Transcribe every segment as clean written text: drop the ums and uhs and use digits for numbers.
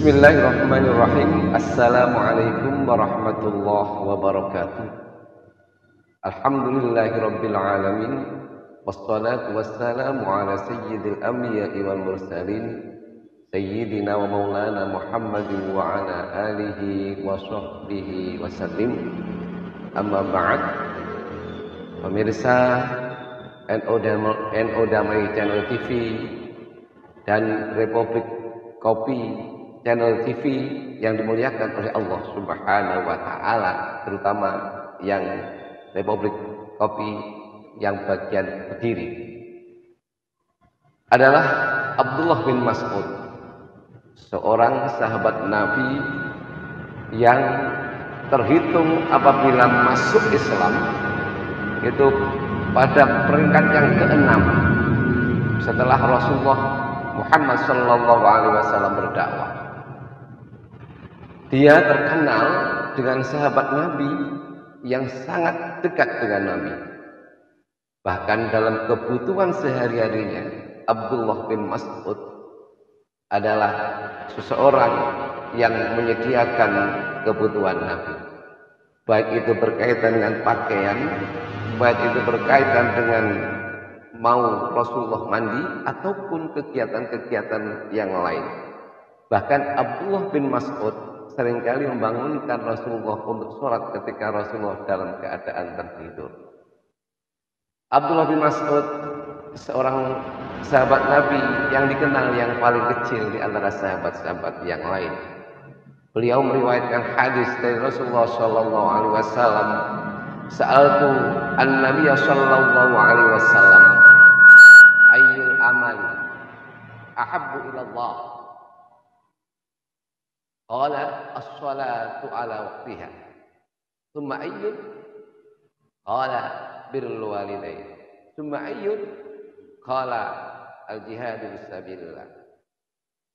Bismillahirrahmanirrahim. Assalamualaikum warahmatullahi wabarakatuh. Alhamdulillahirabbil alamin. Wassalatu wassalamu ala sayyidil anbiya'i wal mursalin sayyidina wa maulana Muhammadin wa ala alihi wa sahbihi wasallim. Amma ba'd. Pemirsa NO Damai Channel TV dan Republik Kopi Channel TV yang dimuliakan oleh Allah Subhanahu wa taala, terutama yang Republik Kopi yang bagian Kediri, adalah Abdullah bin Mas'ud, seorang sahabat Nabi yang terhitung apabila masuk Islam itu pada peringkat yang ke-6 setelah Rasulullah Muhammad sallallahu alaihi wasallam berdakwah. Dia terkenal dengan sahabat Nabi yang sangat dekat dengan Nabi. Bahkan dalam kebutuhan sehari-harinya, Abdullah bin Mas'ud adalah seseorang yang menyediakan kebutuhan Nabi. Baik itu berkaitan dengan pakaian, baik itu berkaitan dengan mau Rasulullah mandi ataupun kegiatan-kegiatan yang lain. Bahkan Abdullah bin Mas'ud seringkali membangunkan Rasulullah untuk sholat ketika Rasulullah dalam keadaan tertidur. Abdullah bin Mas'ud seorang sahabat Nabi yang dikenal yang paling kecil di antara sahabat-sahabat yang lain. Beliau meriwayatkan hadis dari Rasulullah sallallahu alaihi wasallam, "Sa'altu an-nabiy sallallahu alaihi wasallam ayyul amal ahabbu ila Allah?" Qala as-salatu ala waqtiha. Thumma ayyul? Qala birrul walidain. Thumma ayyul? Qala al-jihadu fisabilillah.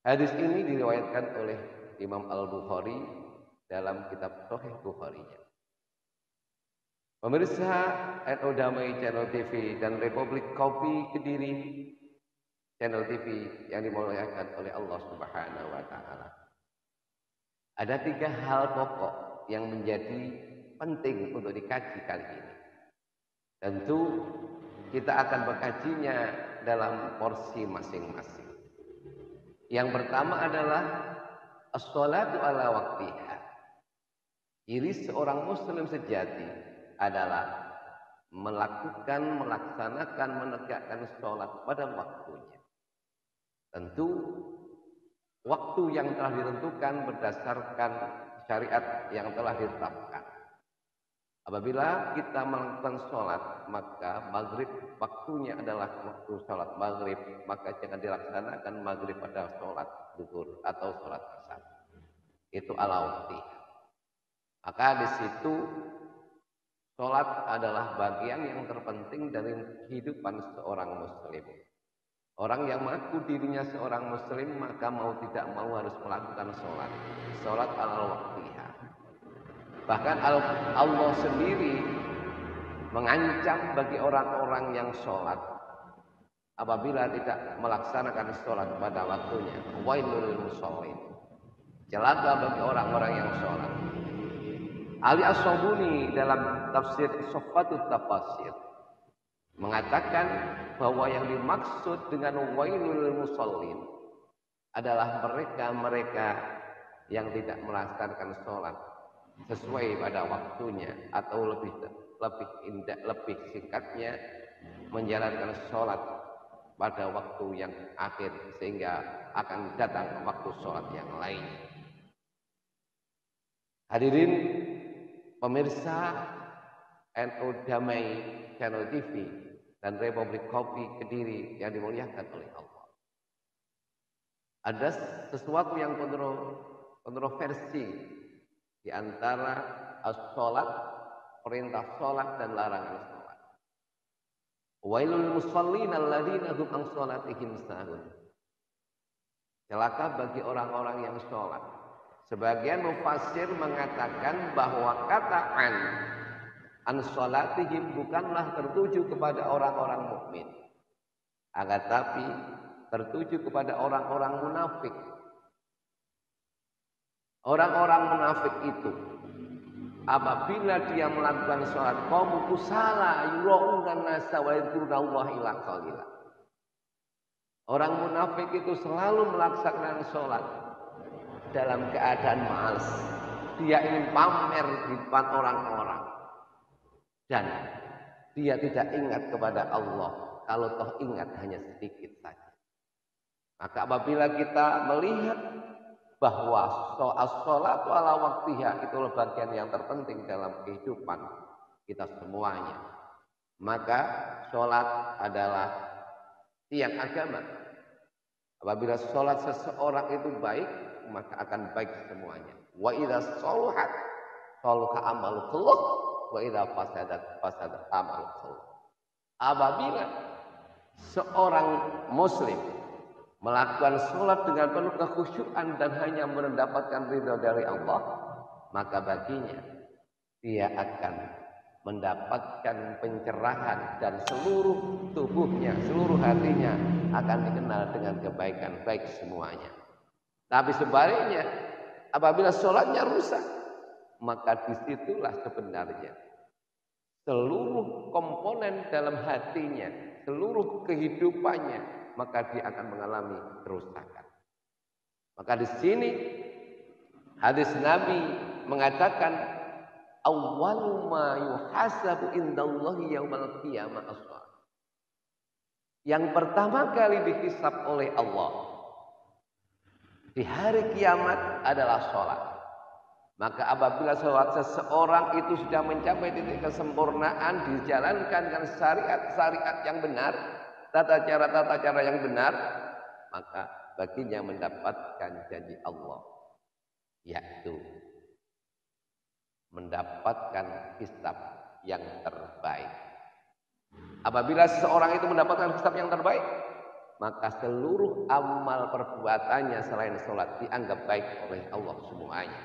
Hadis ini diriwayatkan oleh Imam Al-Bukhari dalam kitab Sahih Bukhari-nya. Pemirsa NO Damai Channel TV dan Republik Kopi Kediri Channel TV yang dimuliakan oleh Allah Subhanahu wa taala. Ada 3 hal pokok yang menjadi penting untuk dikaji kali ini. Tentu kita akan mengkajinya dalam porsi masing-masing. Yang pertama adalah as-sholatu ala waqtiha. Ciri seorang muslim sejati adalah melaksanakan, menegakkan sholat pada waktunya. Tentu waktu yang telah ditentukan berdasarkan syariat yang telah ditetapkan. Apabila kita melakukan sholat, maka maghrib waktunya adalah waktu sholat maghrib, maka jangan dilaksanakan maghrib pada sholat zuhur atau sholat asar. Itu ala waqti. Maka di situ sholat adalah bagian yang terpenting dari kehidupan seorang muslim. Orang yang mengaku dirinya seorang muslim, maka mau tidak mau harus melakukan sholat. Sholat ala waqtiha. Bahkan Allah sendiri mengancam bagi orang-orang yang sholat apabila tidak melaksanakan sholat pada waktunya. Wailul lil musallin. Celaka bagi orang-orang yang sholat. Ali As-Sabuni dalam tafsir Soffatut Tafasir mengatakan bahwa yang dimaksud dengan wailul musallin adalah mereka-mereka yang tidak melaksanakan sholat sesuai pada waktunya, atau lebih singkatnya menjalankan sholat pada waktu yang akhir sehingga akan datang waktu sholat yang lain. Hadirin pemirsa NO Damai Channel TV dan Republik Kopi Kediri yang dimuliakan oleh Allah. Ada sesuatu yang kontroversi di antara as-sholat, perintah sholat dan larangan sholat. Wailul musallin alladzina hum an sholatihim sahun. Celaka bagi orang-orang yang sholat. Sebagian mufassir mengatakan bahwa kata an sholatihim bukanlah tertuju kepada orang-orang mukmin, akan tapi tertuju kepada orang-orang munafik. Orang-orang munafik itu apabila dia melakukan sholat, qamu kusala yura'una nasa wa yadhkuruna Allah illa qalila. Orang munafik itu selalu melaksanakan sholat dalam keadaan malas. Dia ingin pamer di depan orang-orang. Dan dia tidak ingat kepada Allah. Kalau toh ingat hanya sedikit saja. Maka apabila kita melihat bahwa sholat ala waktiha itu bagian yang terpenting dalam kehidupan kita semuanya. Maka sholat adalah tiang agama. Apabila sholat seseorang itu baik, maka akan baik semuanya. Wa idza sholuhat sholuha amalu kulluh wa idza fasadat amalu kulluh. Apabila seorang muslim melakukan sholat dengan penuh kekhusyuan dan hanya mendapatkan ridha dari Allah, maka baginya dia akan mendapatkan pencerahan dan seluruh tubuhnya, seluruh hatinya akan dikenal dengan kebaikan baik semuanya. Tapi sebaliknya, apabila sholatnya rusak, maka disitulah sebenarnya seluruh komponen dalam hatinya, seluruh kehidupannya, maka dia akan mengalami kerusakan. Maka di sini hadis Nabi mengatakan awwalu ma yuhasabu indallahi yaumal qiyamah as-shalah. Yang pertama kali dihisab oleh Allah di hari kiamat adalah sholat. Maka apabila sholat seseorang itu sudah mencapai titik kesempurnaan, dijalankan dengan syariat-syariat yang benar, tata cara yang benar, maka baginya mendapatkan janji Allah, yaitu mendapatkan hisab yang terbaik. Apabila seseorang itu mendapatkan hisab yang terbaik, maka seluruh amal perbuatannya selain sholat dianggap baik oleh Allah semuanya.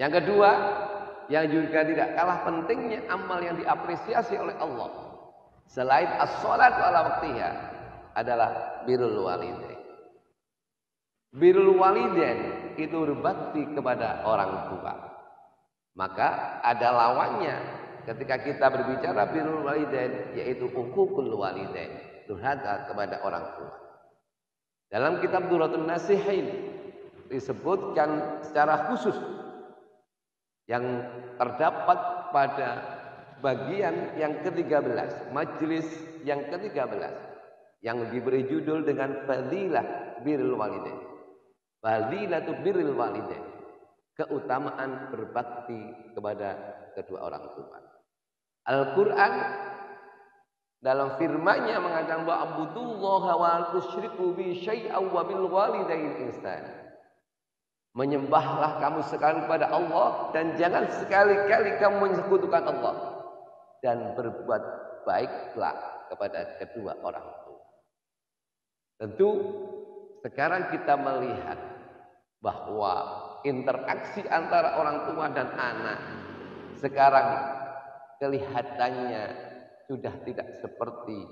Yang kedua, yang juga tidak kalah pentingnya amal yang diapresiasi oleh Allah selain as-sholatu ala waktiha adalah birrul walidain. Birrul walidain itu berbakti kepada orang tua. Maka ada lawannya ketika kita berbicara birrul walidain, yaitu uququl walidain, durhaka kepada orang tua. Dalam kitab Durratun Nasihin disebutkan secara khusus yang terdapat pada bagian yang ke-13, majelis yang ke-13 yang diberi judul dengan Fadilah Birrul Walidain. Fadilatu Birrul Walidain, keutamaan berbakti kepada kedua orang tua. Al-Quran dalam firman-Nya mengatakan wa abudullaha wa tusyriku bi syai'an wa bil walidain ihsana. Menyembahlah kamu sekali kepada Allah dan jangan sekali-kali kamu menyekutukan Allah, dan berbuat baiklah kepada kedua orang tua. Tentu sekarang kita melihat bahwa interaksi antara orang tua dan anak sekarang kelihatannya sudah tidak seperti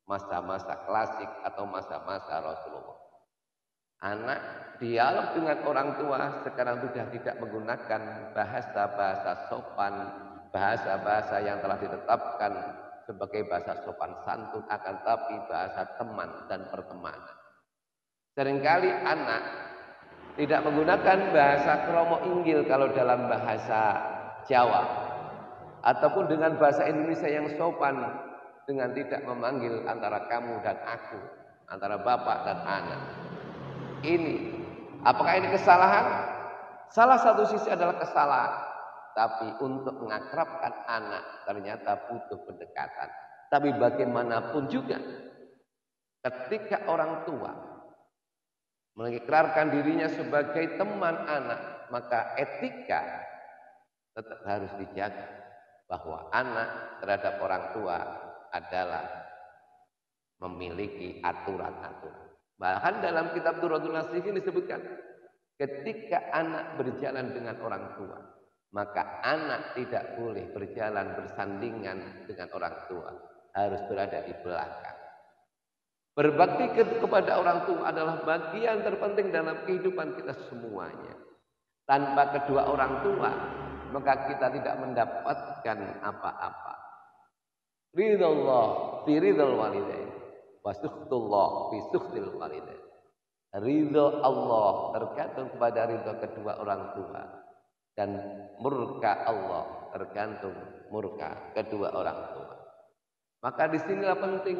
masa-masa klasik atau masa-masa Rasulullah. Anak dialog dengan orang tua sekarang sudah tidak menggunakan bahasa-bahasa sopan, bahasa-bahasa yang telah ditetapkan sebagai bahasa sopan santun, akan tapi bahasa teman dan pertemanan. Seringkali anak tidak menggunakan bahasa kromo inggil kalau dalam bahasa Jawa, ataupun dengan bahasa Indonesia yang sopan dengan tidak memanggil antara kamu dan aku, antara bapak dan anak. Ini, apakah ini kesalahan? Salah satu sisi adalah kesalahan, tapi untuk mengakrabkan anak ternyata butuh pendekatan. Tapi bagaimanapun juga, ketika orang tua mengikrarkan dirinya sebagai teman anak, maka etika tetap harus dijaga, bahwa anak terhadap orang tua adalah memiliki aturan-aturan. Bahkan dalam kitab Durratun Nasihin disebutkan, ketika anak berjalan dengan orang tua, maka anak tidak boleh berjalan bersandingan dengan orang tua, harus berada di belakang. Berbakti kepada orang tua adalah bagian terpenting dalam kehidupan kita semuanya. tanpa kedua orang tua, maka kita tidak mendapatkan apa-apa. Ridallah fi ridal walidain wa sukhtullah fi sukhtil walidain. Ridho Allah tergantung kepada ridho kedua orang tua, dan murka Allah tergantung murka kedua orang tua. Maka disinilah penting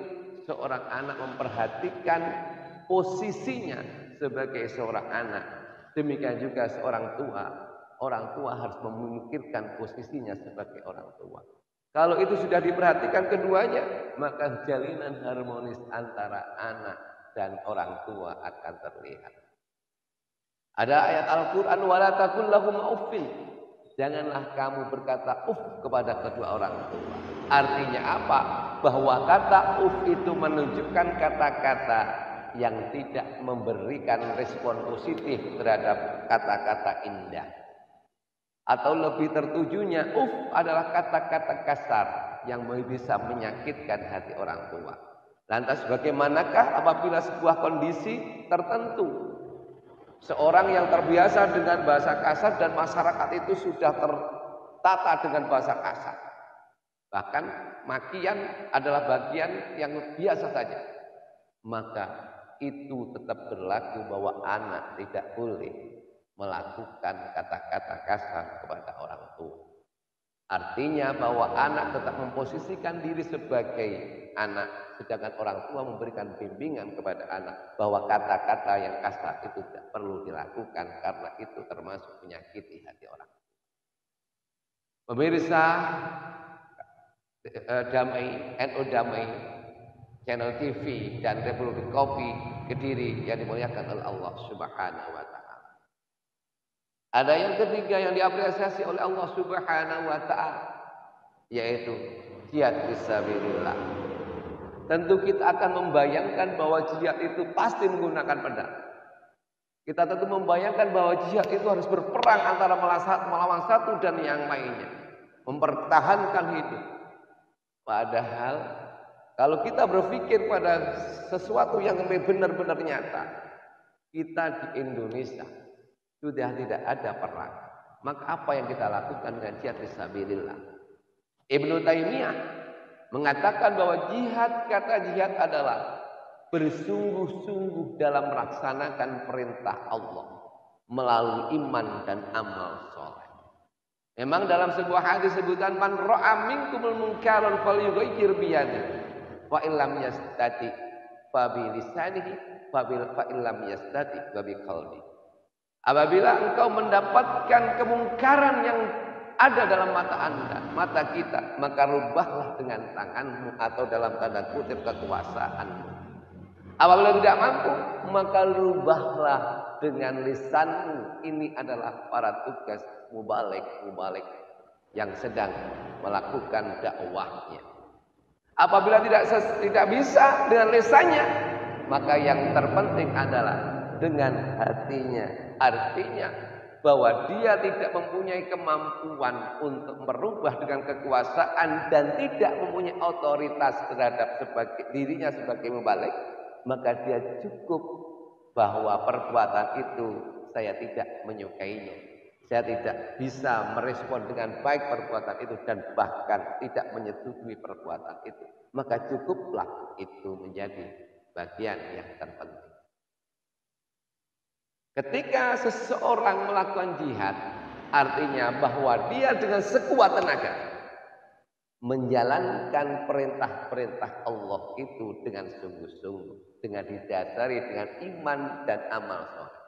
seorang anak memperhatikan posisinya sebagai seorang anak. Demikian juga seorang tua. Orang tua harus memikirkan posisinya sebagai orang tua. Kalau itu sudah diperhatikan keduanya, maka jalinan harmonis antara anak dan orang tua akan terlihat. Ada ayat Al-Quran, wala taqul lahum uffin. Janganlah kamu berkata kepada kedua orang tua. Artinya apa? Bahwa kata itu menunjukkan kata-kata yang tidak memberikan respon positif terhadap kata-kata indah. Atau lebih tertujunya, adalah kata-kata kasar yang bisa menyakitkan hati orang tua. Lantas bagaimanakah apabila sebuah kondisi tertentu, seorang yang terbiasa dengan bahasa kasar dan masyarakat itu sudah tertata dengan bahasa kasar, bahkan makian adalah bagian yang biasa saja, maka itu tetap berlaku bahwa anak tidak boleh melakukan kata-kata kasar kepada orang tua. Artinya bahwa anak tetap memposisikan diri sebagai anak, sedangkan orang tua memberikan bimbingan kepada anak bahwa kata-kata yang kasar itu tidak perlu dilakukan karena itu termasuk menyakiti hati orang. Pemirsa Damai, NU Damai, Channel TV dan Republik Kopi Kediri yang dimuliakan oleh Allah Subhanahu wa Ta'ala. Ada yang ketiga yang diapresiasi oleh Allah Subhanahu wa Ta'ala, yaitu jihad fisabilillah. Tentu kita akan membayangkan bahwa jihad itu pasti menggunakan pedang. Kita tentu membayangkan bahwa jihad itu harus berperang antara melawan satu dan yang lainnya, mempertahankan hidup. Padahal kalau kita berpikir pada sesuatu yang benar-benar nyata, kita di Indonesia sudah tidak ada perang. Maka apa yang kita lakukan dengan jihad fisabilillah? Ibnu Taimiyah mengatakan bahwa kata jihad adalah bersungguh-sungguh dalam melaksanakan perintah Allah melalui iman dan amal soleh. Memang dalam sebuah hadis sebutan, man ra'a minkumul munkaran falyughayyir biyadihi wa illam yastati fa bi lisanihi fa illam yastati fa bi qalbihi. Apabila engkau mendapatkan kemungkaran yang ada dalam mata Anda, mata kita, maka rubahlah dengan tanganmu atau dalam tanda kutip kekuasaanmu. Apabila tidak mampu, maka rubahlah dengan lisanmu. Ini adalah para tugas mubalik yang sedang melakukan dakwahnya. Apabila tidak bisa dengan lisannya, maka yang terpenting adalah dengan hatinya. Artinya bahwa dia tidak mempunyai kemampuan untuk merubah dengan kekuasaan dan tidak mempunyai otoritas terhadap dirinya sebagai mubalik, maka dia cukup bahwa perbuatan itu saya tidak menyukainya, saya tidak bisa merespon dengan baik perbuatan itu dan bahkan tidak menyetujui perbuatan itu, maka cukuplah itu menjadi bagian yang terpenting. Ketika seseorang melakukan jihad, artinya bahwa dia dengan sekuat tenaga menjalankan perintah-perintah Allah itu dengan sungguh-sungguh, dengan didasari dengan iman dan amal soleh.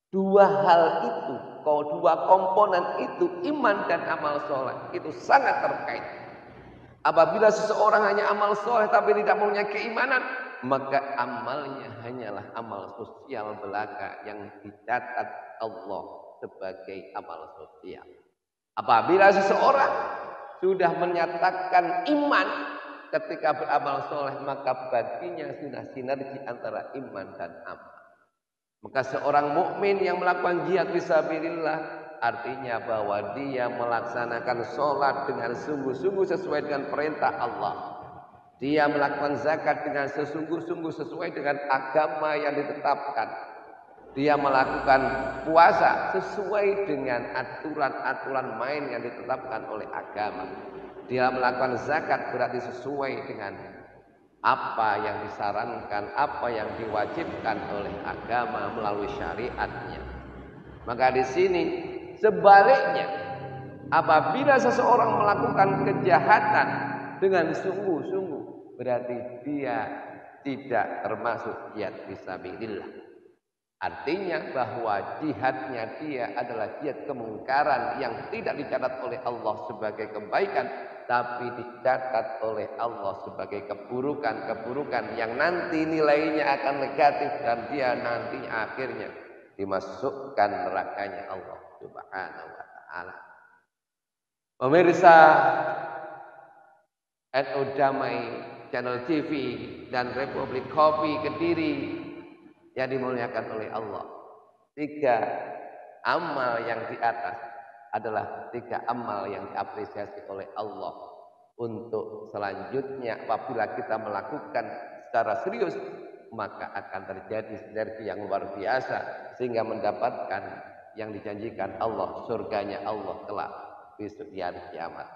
Dua hal itu, dua komponen itu, iman dan amal soleh, itu sangat terkait. Apabila seseorang hanya amal soleh tapi tidak mempunyai keimanan, maka amalnya hanyalah amal sosial belaka yang dicatat Allah sebagai amal sosial. Apabila seseorang sudah menyatakan iman ketika beramal soleh, maka baginya sudah sinergi antara iman dan amal. Maka seorang mukmin yang melakukan jihad fisabilillah artinya bahwa dia melaksanakan sholat dengan sungguh-sungguh sesuai dengan perintah Allah. Dia melakukan zakat dengan sesungguh-sungguh sesuai dengan agama yang ditetapkan. Dia melakukan puasa sesuai dengan aturan-aturan main yang ditetapkan oleh agama. Dia melakukan zakat berarti sesuai dengan apa yang disarankan, apa yang diwajibkan oleh agama melalui syariatnya. Maka di sini sebaliknya, apabila seseorang melakukan kejahatan dengan sungguh-sungguh, berarti dia tidak termasuk jihad fisabilillah. Artinya bahwa jihadnya dia adalah jihad kemungkaran yang tidak dicatat oleh Allah sebagai kebaikan, tapi dicatat oleh Allah sebagai keburukan-keburukan yang nanti nilainya akan negatif dan dia nanti akhirnya dimasukkan nerakanya Allah Subhanahu wa taala. Pemirsa NU Damai Channel TV dan Republik Kopi Kediri yang dimuliakan oleh Allah. 3 amal yang di atas adalah 3 amal yang diapresiasi oleh Allah. Untuk selanjutnya apabila kita melakukan secara serius, maka akan terjadi sinergi yang luar biasa sehingga mendapatkan yang dijanjikan Allah, surganya Allah kelak besok di hari kiamat.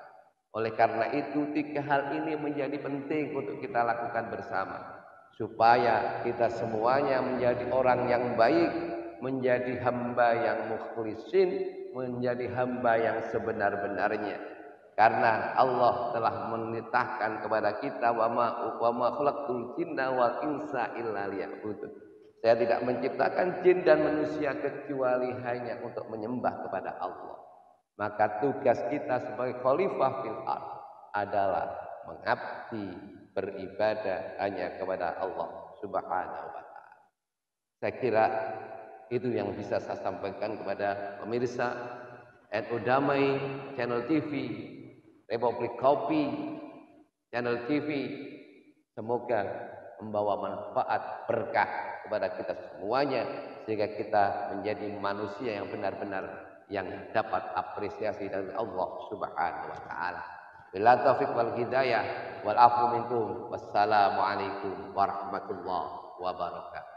Oleh karena itu 3 hal ini menjadi penting untuk kita lakukan bersama, supaya kita semuanya menjadi orang yang baik, menjadi hamba yang mukhlisin, menjadi hamba yang sebenar-benarnya. Karena Allah telah menitahkan kepada kita wa ma khalaqtul jinna wal insa illa liya'budun. Saya tidak menciptakan jin dan manusia kecuali hanya untuk menyembah kepada Allah. Maka tugas kita sebagai khalifah fil ardh adalah mengabdi, beribadah hanya kepada Allah Subhanahu wa taala. Saya kira itu yang bisa saya sampaikan kepada pemirsa NU Damai Channel TV, Republik Kopi Channel TV. Semoga membawa manfaat berkah kepada kita semuanya sehingga kita menjadi manusia yang benar-benar yang dapat apresiasi dari Allah Subhanahu wa taala. Bila taufiq wal hidayah wal afu minkum. Wassalamualaikum warahmatullahi wabarakatuh.